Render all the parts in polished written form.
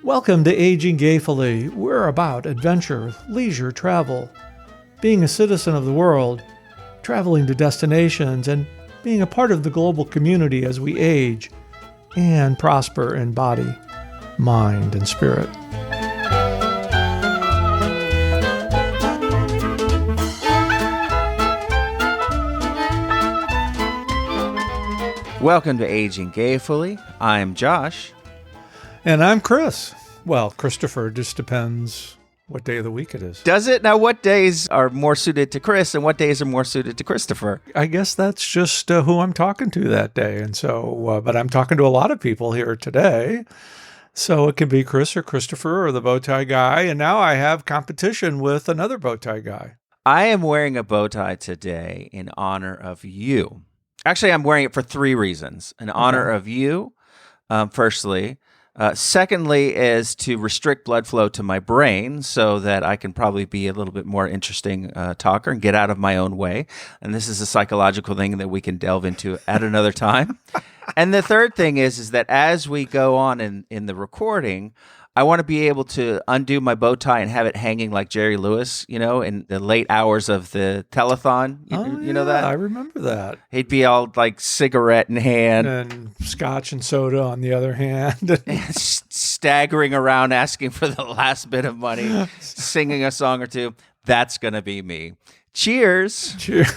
Welcome to Aging Gayfully. We're about adventure, leisure, travel, being a citizen of the world, traveling to destinations, and being a part of the global community as we age and prosper in body, mind, and spirit. Welcome to Aging Gayfully. I'm Josh. And I'm Chris. Well, Christopher, just depends what day of the week it is. Does it? Now, what days are more suited to Chris and what days are more suited to Christopher? I guess that's just who I'm talking to that day. And so, but I'm talking to a lot of people here today. So it could be Chris or Christopher or the bow tie guy. And now I have competition with another bow tie guy. I am wearing a bow tie today in honor of you. Actually, I'm wearing it for three reasons. In honor of you, firstly. Secondly, is to restrict blood flow to my brain so that I can probably be a little bit more interesting talker and get out of my own way. And this is a psychological thing that we can delve into at another time. And the third thing is that as we go on in the recording, I want to be able to undo my bow tie and have it hanging like Jerry Lewis, in the late hours of the telethon. You know that? I remember that. He'd be all like cigarette in hand. And scotch and soda on the other hand. Staggering around asking for the last bit of money, singing a song or two. That's going to be me. Cheers. Cheers.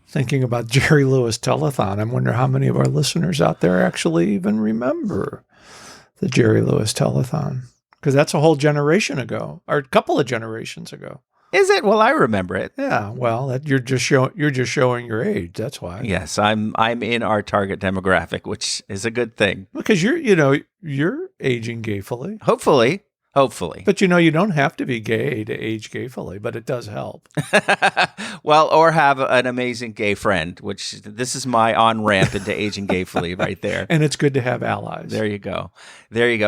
Thinking about Jerry Lewis telethon, I wonder how many of our listeners out there actually even remember the Jerry Lewis telethon, because that's a whole generation ago, or a couple of generations ago. Is it? Well, I remember it. Yeah. Well, you're just showing your age. That's why. Yes, I'm in our target demographic, which is a good thing. Because you're aging gayfully. Hopefully. But you don't have to be gay to age gayfully, but it does help. Well, or have an amazing gay friend, which this is my on-ramp into Aging Gayfully right there. And it's good to have allies. There you go.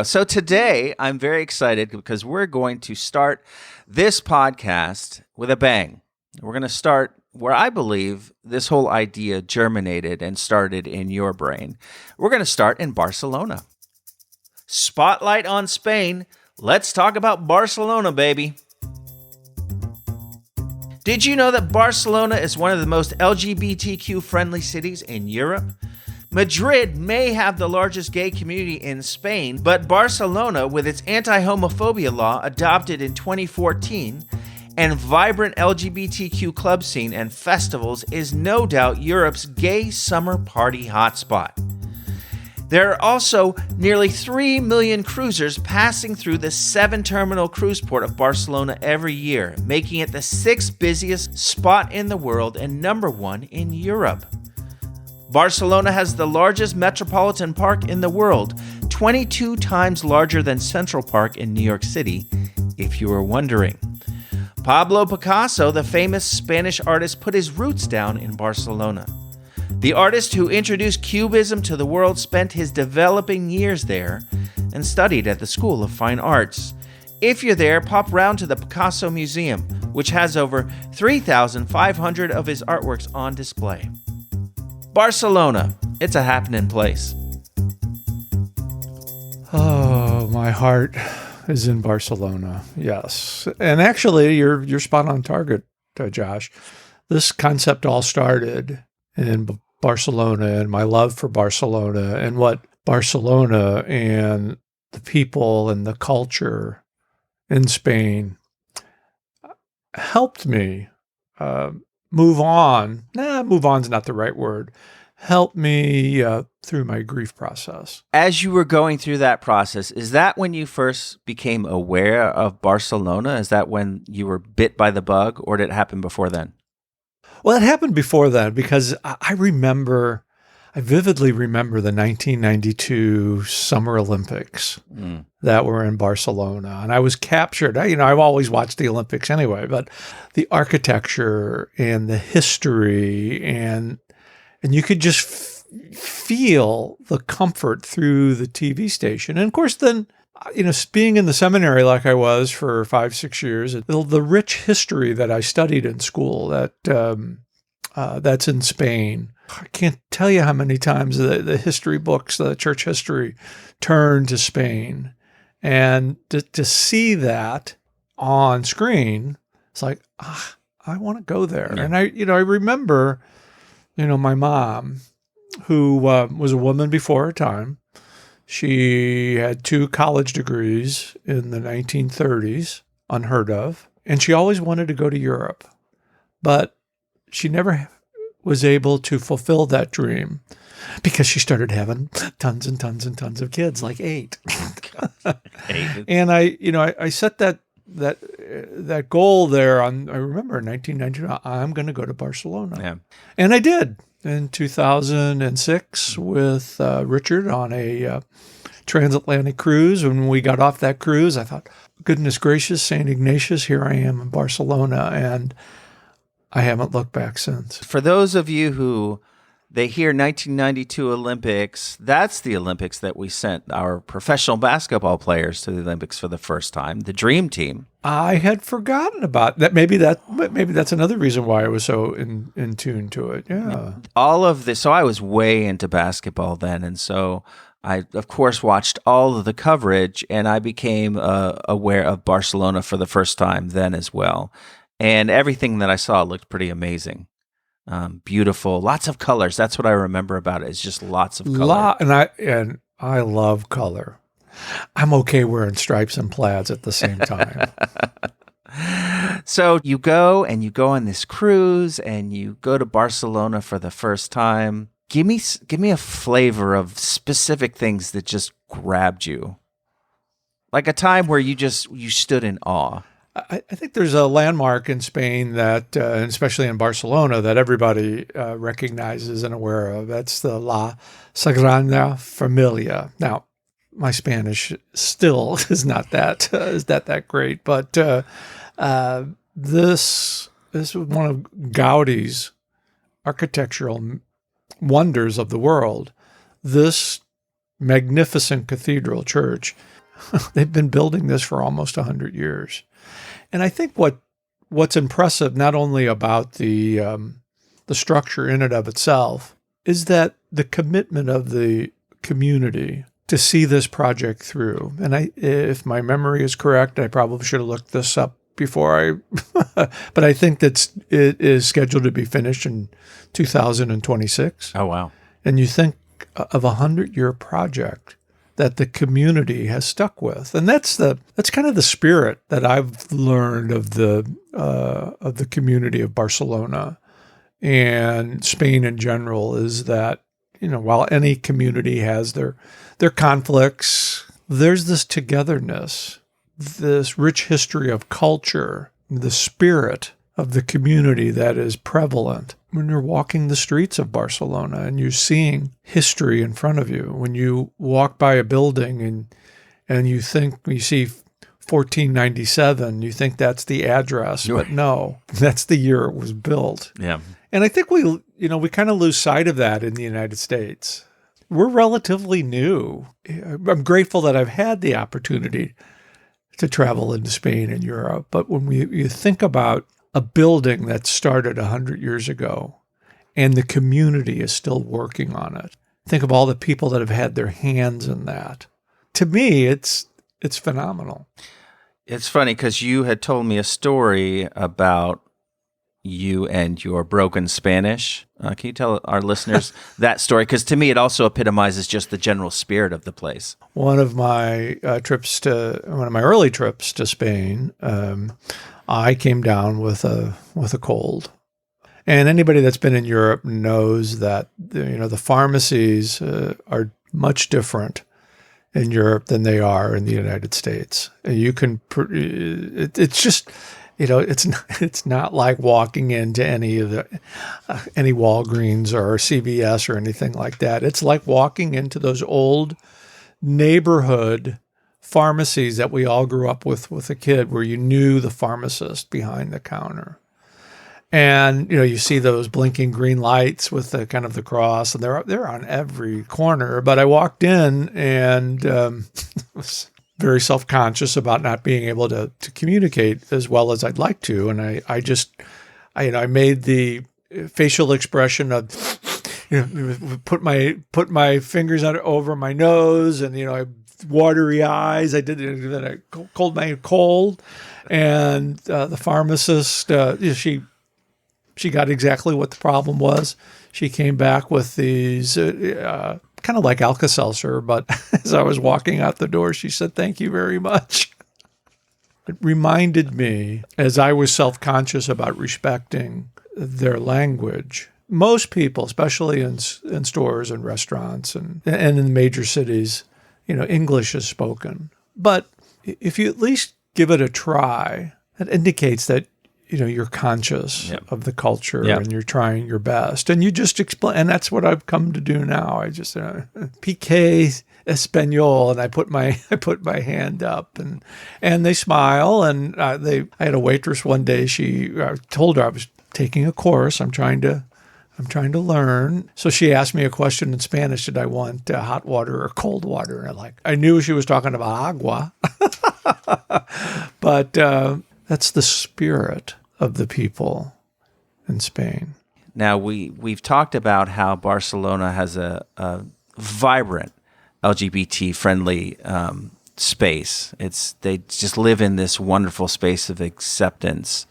So today I'm very excited because we're going to start this podcast with a bang. We're going to start where I believe this whole idea germinated and started in your brain. We're going to start in Barcelona. Spotlight on Spain. Let's talk about Barcelona, baby. Did you know that Barcelona is one of the most LGBTQ-friendly cities in Europe? Madrid may have the largest gay community in Spain, but Barcelona, with its anti-homophobia law adopted in 2014, and vibrant LGBTQ club scene and festivals, is no doubt Europe's gay summer party hotspot. There are also nearly 3 million cruisers passing through the 7-terminal cruise port of Barcelona every year, making it the 6th busiest spot in the world and number 1 in Europe. Barcelona has the largest metropolitan park in the world, 22 times larger than Central Park in New York City, if you were wondering. Pablo Picasso, the famous Spanish artist, put his roots down in Barcelona. The artist who introduced Cubism to the world spent his developing years there and studied at the School of Fine Arts. If you're there, pop round to the Picasso Museum, which has over 3,500 of his artworks on display. Barcelona, it's a happening place. Oh, my heart is in Barcelona. Yes. And actually, you're spot on target, Josh. This concept all started in Barcelona and my love for Barcelona and what Barcelona and the people and the culture in Spain helped me move on. Move on's not the right word. Helped me through my grief process. As you were going through that process, is that when you first became aware of Barcelona? Is that when you were bit by the bug, or did it happen before then? Well, it happened before then because I vividly remember the 1992 Summer Olympics that were in Barcelona. And I was captured. I've always watched the Olympics anyway, but the architecture and the history and you could just feel the comfort through the TV station. And of course, then, being in the seminary like I was for 5-6 years, the rich history that I studied in school, that that's in Spain. I can't tell you how many times the history books, the church history, turn to Spain. And to see that on screen, it's like, I want to go there. Yeah. And I remember, my mom, who was a woman before her time. She had 2 college degrees in the 1930s, unheard of. And she always wanted to go to Europe. But she never was able to fulfill that dream because she started having tons and tons and tons of kids, like 8. And I set that goal there I remember in 1992, I'm going to go to Barcelona. Yeah. And I did in 2006 with Richard on a transatlantic cruise. When we got off that cruise, I thought, goodness gracious, St. Ignatius, here I am in Barcelona. And I haven't looked back since. For those of you who they hear 1992 Olympics, that's the Olympics that we sent our professional basketball players to the Olympics for the first time, the Dream Team. I had forgotten about that. Maybe that's another reason why I was so in tune to it. Yeah. All of this. So I was way into basketball then. And so I, of course, watched all of the coverage, and I became aware of Barcelona for the first time then as well. And everything that I saw looked pretty amazing. Beautiful, lots of colors. That's what I remember about it. It's just lots of color. And I love color. I'm okay wearing stripes and plaids at the same time. So you go on this cruise, and you go to Barcelona for the first time. Give me a flavor of specific things that just grabbed you, like a time where you stood in awe. I think there's a landmark in Spain that, and especially in Barcelona, that everybody recognizes and aware of. That's the La Sagrada Familia. Now, my Spanish still is not that great, but this is one of Gaudi's architectural wonders of the world. This magnificent cathedral church, they've been building this for almost 100 years. And I think what's impressive, not only about the structure in and of itself, is that the commitment of the community to see this project through. And if my memory is correct, I probably should have looked this up before but I think that it is scheduled to be finished in 2026. Oh, wow. And you think of a 100-year project that the community has stuck with, and that's kind of the spirit that I've learned of the community of Barcelona and Spain in general, is that while any community has their conflicts, there's this togetherness, this rich history of culture, the spirit of the community that is prevalent when you're walking the streets of Barcelona and you're seeing history in front of you. When you walk by a building and you see 1497, you think that's the address, but no, that's the year it was built. Yeah. And I think we kind of lose sight of that in the United States. We're relatively new. I'm grateful that I've had the opportunity to travel into Spain and Europe. But when you think about a building that started 100 years ago and the community is still working on it, think of all the people that have had their hands in that. To me, it's phenomenal. It's funny because you had told me a story about you and your broken Spanish. Can you tell our listeners that story? Because to me, it also epitomizes just the general spirit of the place. One of my early trips to Spain, I came down with a cold. And anybody that's been in Europe knows that the pharmacies are much different in Europe than they are in the United States. You can, it's just, it's not like walking into any Walgreens or CVS or anything like that. It's like walking into those old neighborhood pharmacies that we all grew up with a kid, where you knew the pharmacist behind the counter. And, you see those blinking green lights with the kind of the cross, and they're on every corner. But I walked in and was very self-conscious about not being able to communicate as well as I'd like to. And I made the facial expression of, put my fingers over my nose, and I watery eyes. I did then I cold, and the pharmacist, she got exactly what the problem was. She came back with these kind of like Alka-Seltzer, but as I was walking out the door, she said, "Thank you very much." It reminded me, as I was self-conscious about respecting their language. Most people, especially in stores and restaurants and in major cities, English is spoken. But if you at least give it a try, that indicates that you're conscious of the culture and you're trying your best. And you just explain, and that's what I've come to do now. I just piqué Espanol, and I put my hand up, and they smile. And I had a waitress one day. I told her I was taking a course. I'm trying to learn. So she asked me a question in Spanish: did I want hot water or cold water? And I knew she was talking about agua, but that's the spirit of the people in Spain. Now, we've talked about how Barcelona has a vibrant LGBT-friendly space. They just live in this wonderful space of acceptance.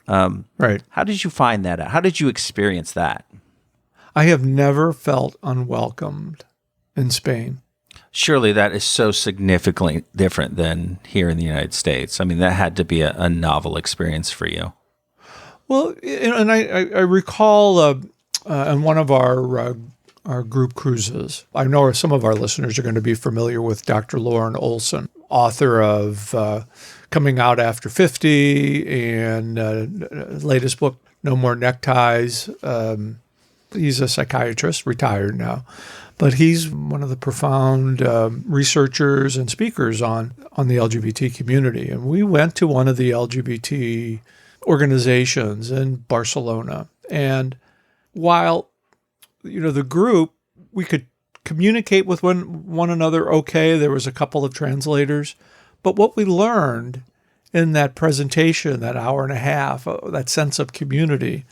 Right. How did you find that out? How did you experience that? I have never felt unwelcomed in Spain. Surely that is so significantly different than here in the United States. I mean, that had to be a novel experience for you. Well, and I recall on one of our group cruises, I know some of our listeners are going to be familiar with Dr. Lauren Olson, author of Coming Out After 50 and latest book, No More Neckties. He's a psychiatrist, retired now, but he's one of the profound researchers and speakers on the LGBT community. And we went to one of the LGBT organizations in Barcelona. And while, the group, we could communicate with one another okay, there was a couple of translators. But what we learned in that presentation, that hour and a half, that sense of community,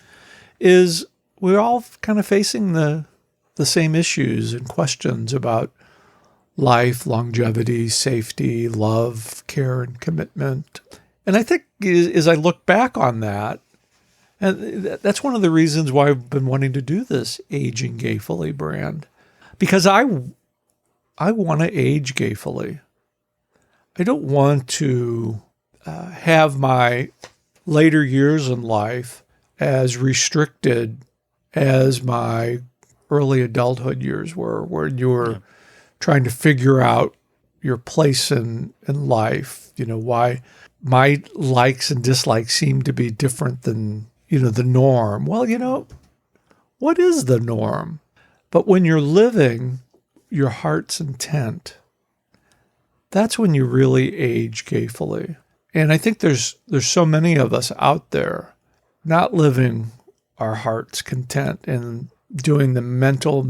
is we're all kind of facing the same issues and questions about life, longevity, safety, love, care, and commitment. And I think as I look back on that, and that's one of the reasons why I've been wanting to do this Aging Gayfully brand, because I want to age gayfully. I don't want to have my later years in life as restricted as my early adulthood years were, where you were trying to figure out your place in life, why my likes and dislikes seem to be different than, the norm. Well, what is the norm? But when you're living your heart's intent, that's when you really age gayfully. And I think there's so many of us out there not living our heart's content and doing the mental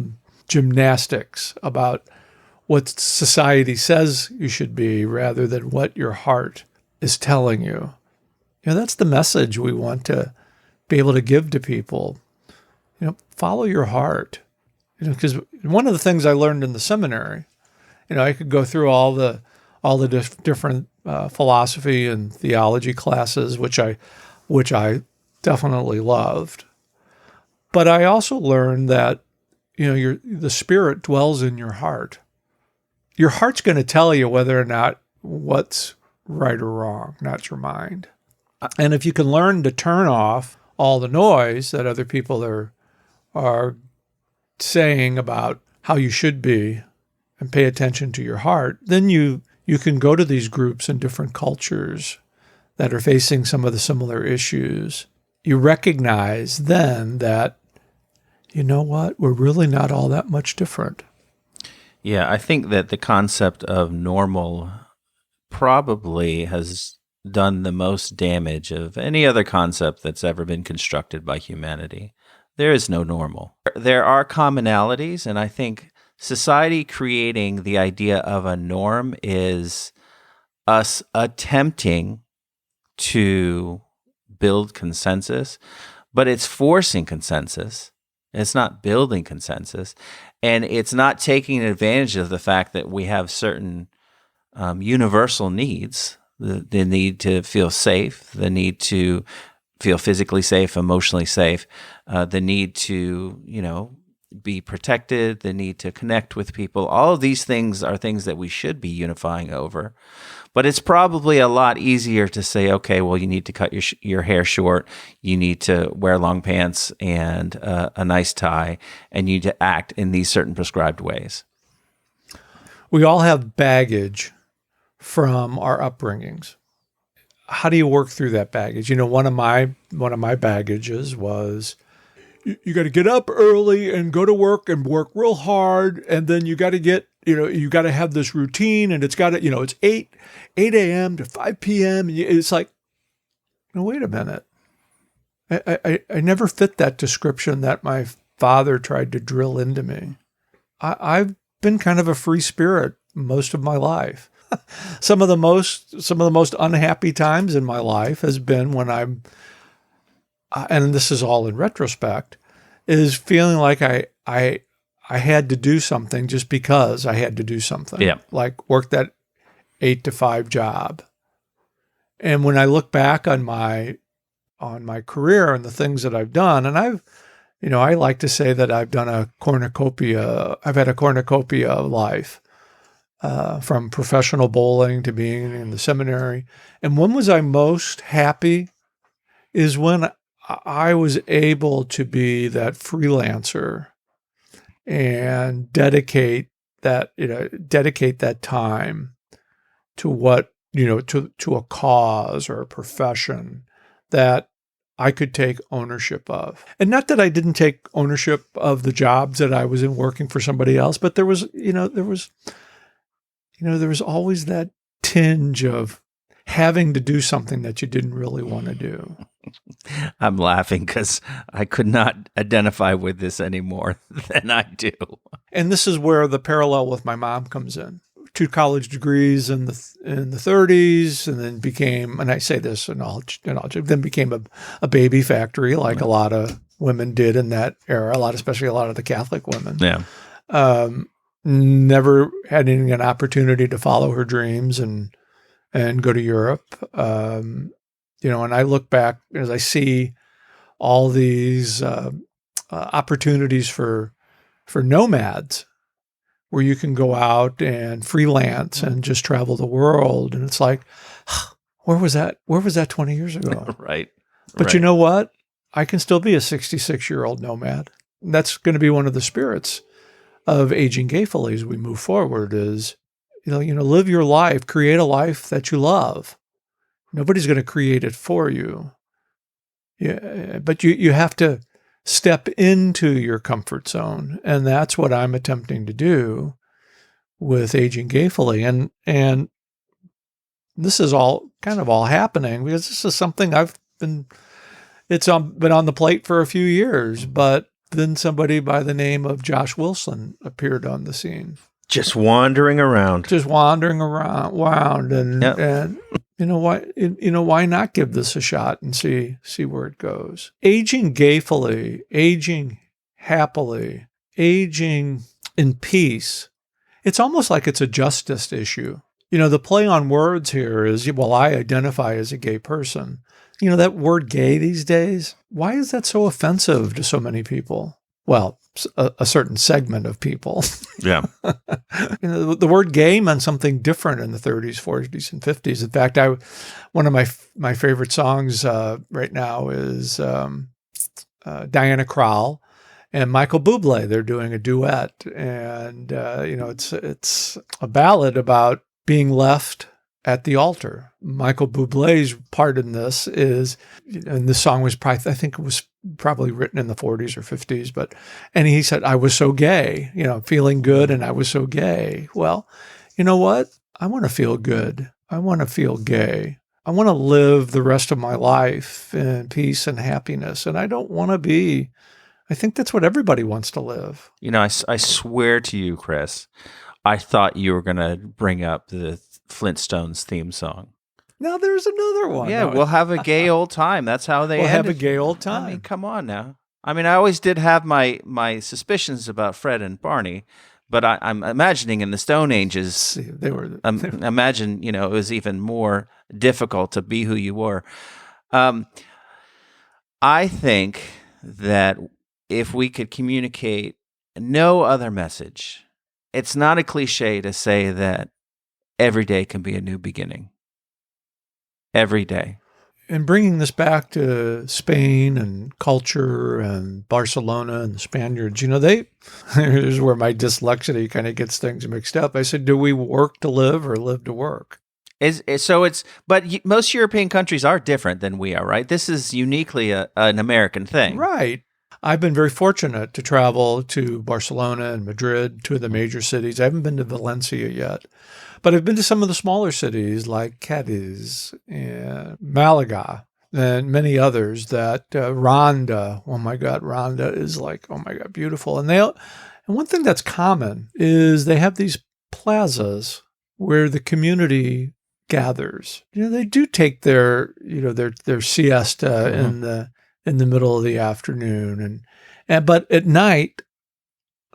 gymnastics about what society says you should be rather than what your heart is telling you. That's the message we want to be able to give to people. Follow your heart. Because one of the things I learned in the seminary, I could go through all the different philosophy and theology classes, which I definitely loved. But I also learned that the spirit dwells in your heart. Your heart's going to tell you whether or not what's right or wrong, not your mind. And if you can learn to turn off all the noise that other people are saying about how you should be and pay attention to your heart, then you can go to these groups in different cultures that are facing some of the similar issues. You recognize then that, we're really not all that much different. Yeah, I think that the concept of normal probably has done the most damage of any other concept that's ever been constructed by humanity. There is no normal. There are commonalities, and I think society creating the idea of a norm is us attempting to build consensus, but it's forcing consensus. It's not building consensus, and it's not taking advantage of the fact that we have certain universal needs, the need to feel safe, the need to feel physically safe, emotionally safe, the need to, be protected, the need to connect with people. All of these things are things that we should be unifying over. But it's probably a lot easier to say, okay, well, you need to cut your hair short, you need to wear long pants and a nice tie, and you need to act in these certain prescribed ways. We all have baggage from our upbringings. How do you work through that baggage? One of my baggages was, you got to get up early and go to work and work real hard, and then you got to get, you got to have this routine, and it's got to, it's 8 a.m. to 5 p.m. And it's like, no, wait a minute. I never fit that description that my father tried to drill into me. I've been kind of a free spirit most of my life. Some of the most unhappy times in my life has been when I'm, and this is all in retrospect, is feeling like I had to do something just because I had to do something. Yeah. Like work that 8 to 5 job. And when I look back on my career and the things that I've done, and I like to say that I've done I've had a cornucopia of life, from professional bowling to being in the seminary. And when was I most happy is when I was able to be that freelancer and dedicate that time to what, to a cause or a profession that I could take ownership of. And not that I didn't take ownership of the jobs that I was in working for somebody else, but there was always that tinge of having to do something that you didn't really want to do. I'm laughing because I could not identify with this any more than I do. And this is where the parallel with my mom comes in. 2 college degrees in the 30s, and then became, and I say this in all then became a baby factory like a lot of women did in that era, especially a lot of the Catholic women. Yeah. Never had an opportunity to follow her dreams and go to Europe. And I look back as I see all these opportunities for nomads where you can go out and freelance and just travel the world. And it's like, where was that 20 years ago? Right. But you know what? I can still be a 66-year-old nomad. And that's going to be one of the spirits of Aging Gayfully as we move forward is, live your life, create a life that you love. Nobody's going to create it for you. Yeah, but you have to step into your comfort zone. And that's what I'm attempting to do with Aging Gayfully. And this is all happening because this is something been on the plate for a few years, but then somebody by the name of Josh Wilson appeared on the scene. Just wandering around. And, yep. And why not give this a shot and see where it goes? Aging gayfully, aging happily, aging in peace. It's almost like it's a justice issue. The play on words here is, well, I identify as a gay person. That word gay these days, why is that so offensive to so many people? Well, a certain segment of people. Yeah. The word gay meant something different in the 30s, 40s, and 50s. In fact, one of my favorite songs right now is Diana Krall and Michael Bublé. They're doing a duet, and it's a ballad about being left at the altar. Michael Bublé's part in this is, and this song was probably, I think it was probably written in the 40s or 50s, and he said, I was so gay, feeling good, and I was so gay. Well, you know what? I want to feel good. I want to feel gay. I want to live the rest of my life in peace and happiness. And I don't want to be, I think that's what everybody wants to live. I swear to you, Chris, I thought you were going to bring up the Flintstones theme song. Now there's another one. Yeah, No, we'll have a gay old time. That's how they we'll have a ended. gay old I mean, time. come on now. I mean, I always did have my suspicions about Fred and Barney, but I'm imagining in the Stone Ages, See, they were. imagine, it was even more difficult to be who you were. I think that if we could communicate no other message, it's not a cliche to say that every day can be a new beginning. Every day. And bringing this back to Spain and culture and Barcelona and the Spaniards, here's where my dyslexia kind of gets things mixed up. I said, do we work to live or live to work? But most European countries are different than we are, right? This is uniquely an American thing. Right. I've been very fortunate to travel to Barcelona and Madrid, two of the major cities. I haven't been to Valencia yet, but I've been to some of the smaller cities like Cadiz and Malaga and many others that Ronda. Oh my God, Ronda is like, oh my God, beautiful. And one thing that's common is they have these plazas where the community gathers. They do take their siesta in the middle of the afternoon, but at night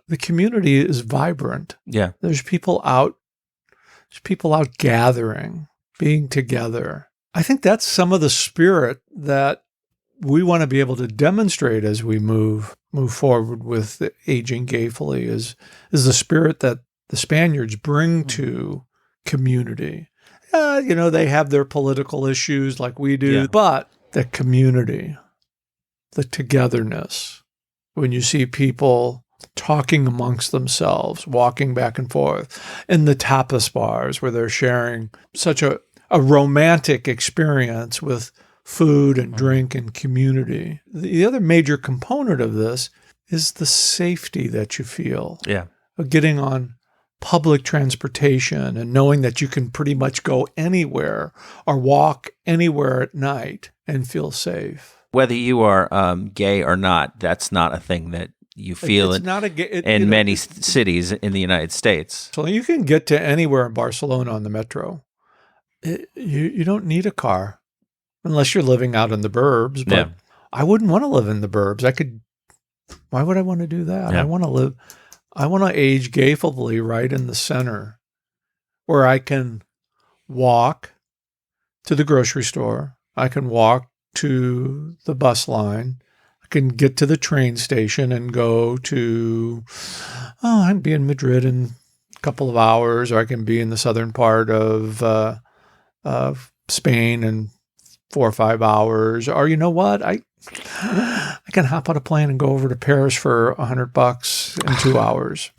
the community is vibrant. Yeah. There's people out gathering, being together. I think that's some of the spirit that we want to be able to demonstrate as we move forward with the Aging Gayfully is the spirit that the Spaniards bring to community. They have their political issues like we do, but the community, the togetherness, when you see people talking amongst themselves, walking back and forth in the tapas bars where they're sharing such a romantic experience with food and drink and community. The other major component of this is the safety that you feel of getting on public transportation and knowing that you can pretty much go anywhere or walk anywhere at night and feel safe. Whether you are gay or not, that's not a thing that you feel in many cities in the United States. So you can get to anywhere in Barcelona on the metro. You don't need a car unless you're living out in the burbs. But I wouldn't want to live in the burbs. Why would I want to do that? Yeah. I want to age gayfully right in the center where I can walk to the grocery store. I can walk to the bus line. I can get to the train station and go to, I'd be in Madrid in a couple of hours, or I can be in the southern part of Spain in 4 or 5 hours. Or you know what? I can hop on a plane and go over to Paris for $100 in 2 hours.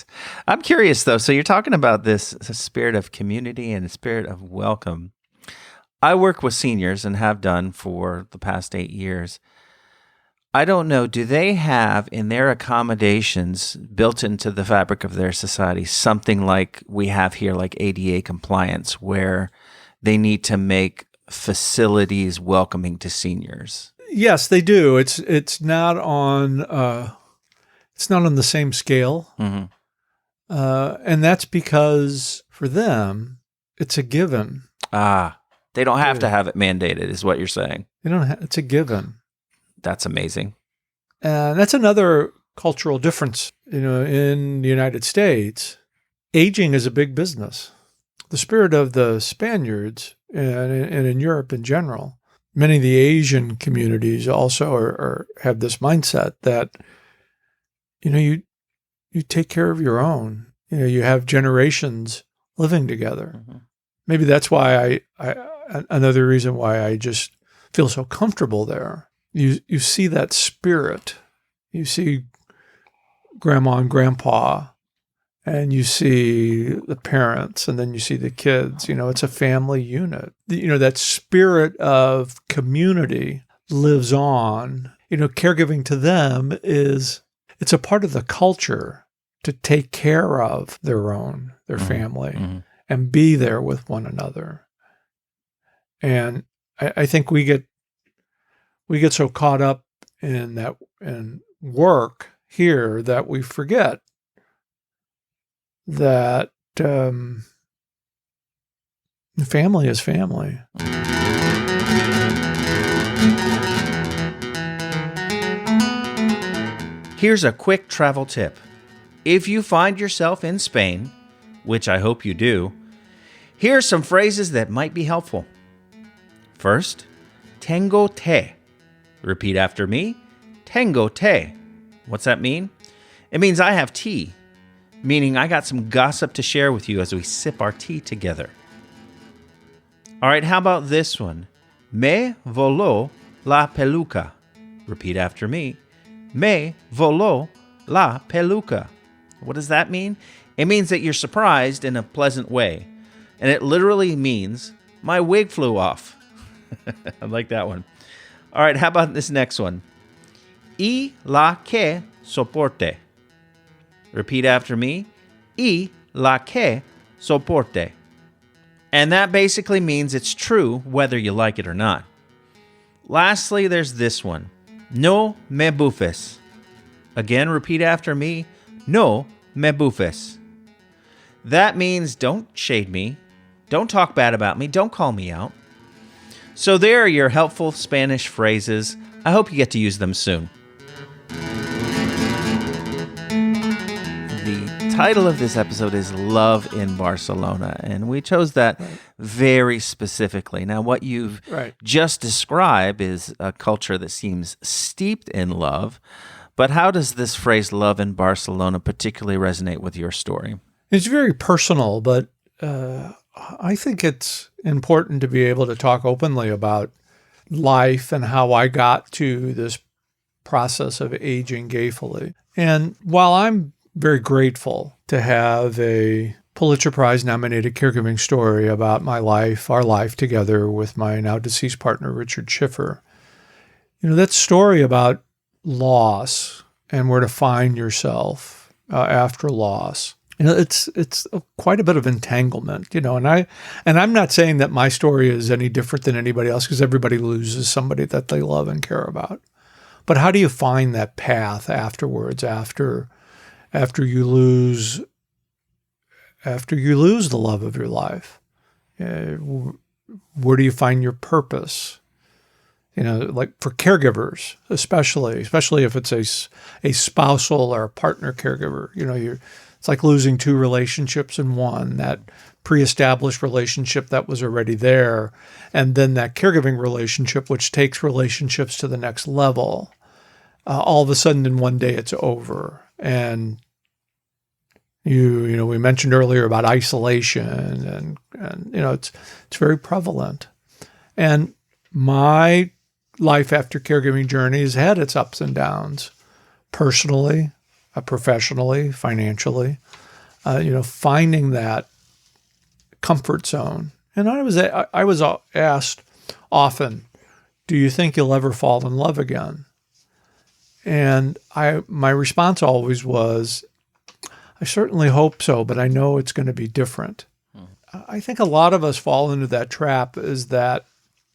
I'm curious though. So you're talking about this spirit of community and the spirit of welcome. I work with seniors and have done for the past 8 years. I don't know, do they have in their accommodations built into the fabric of their society something like we have here, like ADA compliance, where they need to make facilities welcoming to seniors? Yes, they do. It's not on the same scale, and that's because for them it's a given. They don't have to have it mandated, is what you're saying. They don't. It's a given. That's amazing. And that's another cultural difference. In the United States, aging is a big business. The spirit of the Spaniards and in Europe in general, many of the Asian communities also have this mindset that, you take care of your own. You have generations living together. Mm-hmm. Maybe that's why another reason why I just feel so comfortable there. You see that spirit. You see grandma and grandpa, and you see the parents, and then you see the kids. It's a family unit. That spirit of community lives on. Caregiving to them it's a part of the culture to take care of their family and be there with one another. And I think we get so caught up in that and work here that we forget that family is family. Here's a quick travel tip. If you find yourself in Spain, which I hope you do, here are some phrases that might be helpful. First, tengo té. Repeat after me. Tengo té. What's that mean? It means I have tea, meaning I got some gossip to share with you as we sip our tea together. All right, how about this one? Me voló la peluca. Repeat after me. Me voló la peluca. What does that mean? It means that you're surprised in a pleasant way. And it literally means my wig flew off. I like that one. All right, how about this next one? Y la que soporte. Repeat after me. Y la que soporte. And that basically means it's true whether you like it or not. Lastly, there's this one. No me bufes. Again, repeat after me. No me bufes. That means don't shade me. Don't talk bad about me. Don't call me out. So there are your helpful Spanish phrases. I hope you get to use them soon. The title of this episode is Love in Barcelona, and we chose that very specifically. Now, what you've just described is a culture that seems steeped in love, but how does this phrase love in Barcelona particularly resonate with your story? It's very personal, but I think it's important to be able to talk openly about life and how I got to this process of aging gayfully. And while I'm very grateful to have a Pulitzer Prize nominated caregiving story about my life, our life together with my now deceased partner, Richard Schiffer, that story about loss and where to find yourself after loss. It's quite a bit of entanglement, and I'm not saying that my story is any different than anybody else, because everybody loses somebody that they love and care about. But how do you find that path afterwards, after you lose the love of your life? Where do you find your purpose? Like for caregivers, especially if it's a spousal or a partner caregiver, it's like losing two relationships in one, that pre-established relationship that was already there, and then that caregiving relationship, which takes relationships to the next level. All of a sudden in one day it's over. And we mentioned earlier about isolation and it's very prevalent. And my life after caregiving journey has had its ups and downs, personally, professionally, financially, finding that comfort zone. And I was asked often, do you think you'll ever fall in love again? And my response always was, I certainly hope so, but I know it's going to be different. I think a lot of us fall into that trap, is that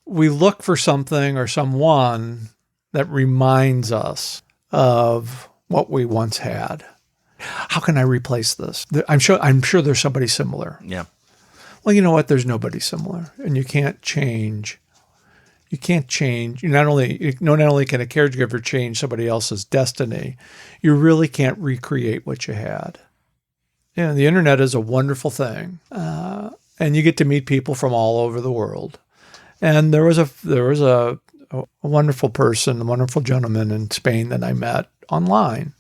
we look for something or someone that reminds us of what we once had. How can I replace this? I'm sure there's somebody similar. Yeah. Well, you know what? There's nobody similar, and you can't change. You can't change. Not only can a caregiver change somebody else's destiny, you really can't recreate what you had. The internet is a wonderful thing, and you get to meet people from all over the world. And there was a wonderful person, a wonderful gentleman in Spain that I met online,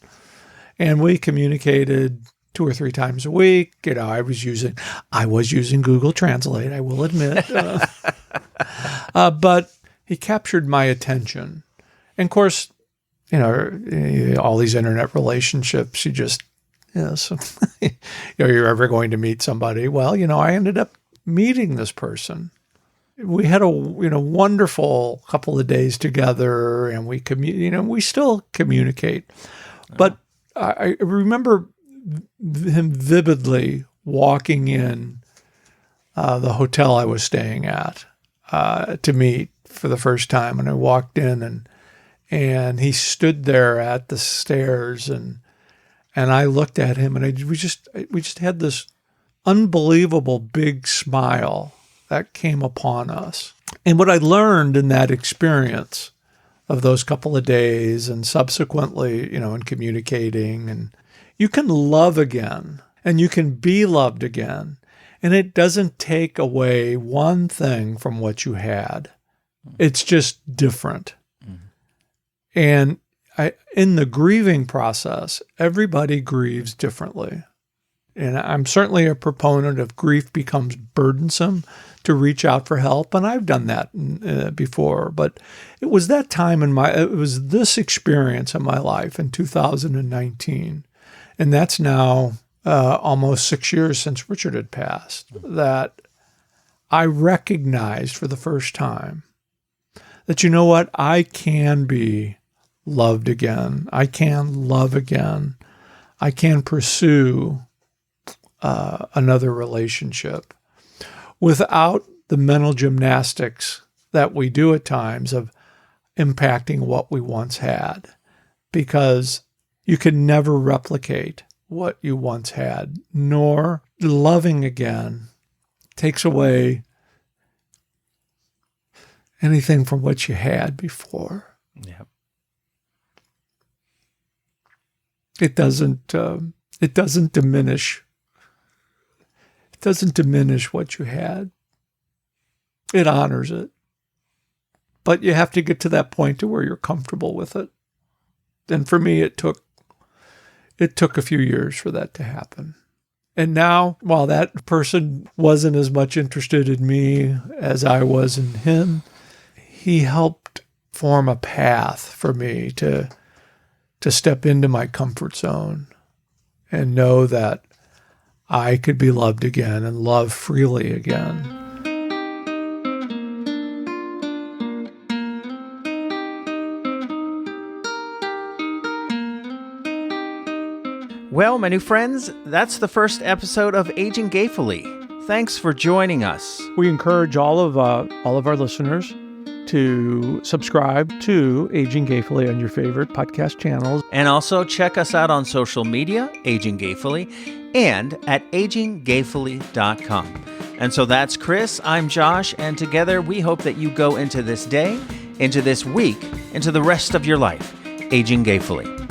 and we communicated 2 or 3 times a week. I was using Google Translate, I will admit, but he captured my attention. And of course, all these internet relationships, you're ever going to meet somebody. Well, I ended up meeting this person. We had a wonderful couple of days together, and we still communicate. But I remember him vividly walking in the hotel I was staying at to meet for the first time, and I walked in, and he stood there at the stairs, and I looked at him, and we just had this unbelievable big smile that came upon us. And what I learned in that experience of those couple of days and subsequently, in communicating. And you can love again and you can be loved again. And it doesn't take away one thing from what you had. It's just different. And in the grieving process, everybody grieves differently. And I'm certainly a proponent of grief becomes burdensome to reach out for help. And I've done that before. But it was that time it was this experience in my life in 2019. And that's now almost 6 years since Richard had passed, that I recognized for the first time that, you know what, I can be loved again. I can love again. I can pursue another relationship without the mental gymnastics that we do at times of impacting what we once had, because you can never replicate what you once had, nor loving again takes away anything from what you had before. Yeah. It doesn't diminish. It doesn't diminish what you had. It honors it. But you have to get to that point to where you're comfortable with it. And for me, it took a few years for that to happen. And now, while that person wasn't as much interested in me as I was in him, he helped form a path for me to step into my comfort zone and know that I could be loved again and love freely again. Well, my new friends, that's the first episode of Aging Gayfully. Thanks for joining us. We encourage all of our listeners to subscribe to Aging Gayfully on your favorite podcast channels. And also check us out on social media, Aging Gayfully, and at AgingGayfully.com. And so that's Chris, I'm Josh, and together we hope that you go into this day, into this week, into the rest of your life, Aging Gayfully.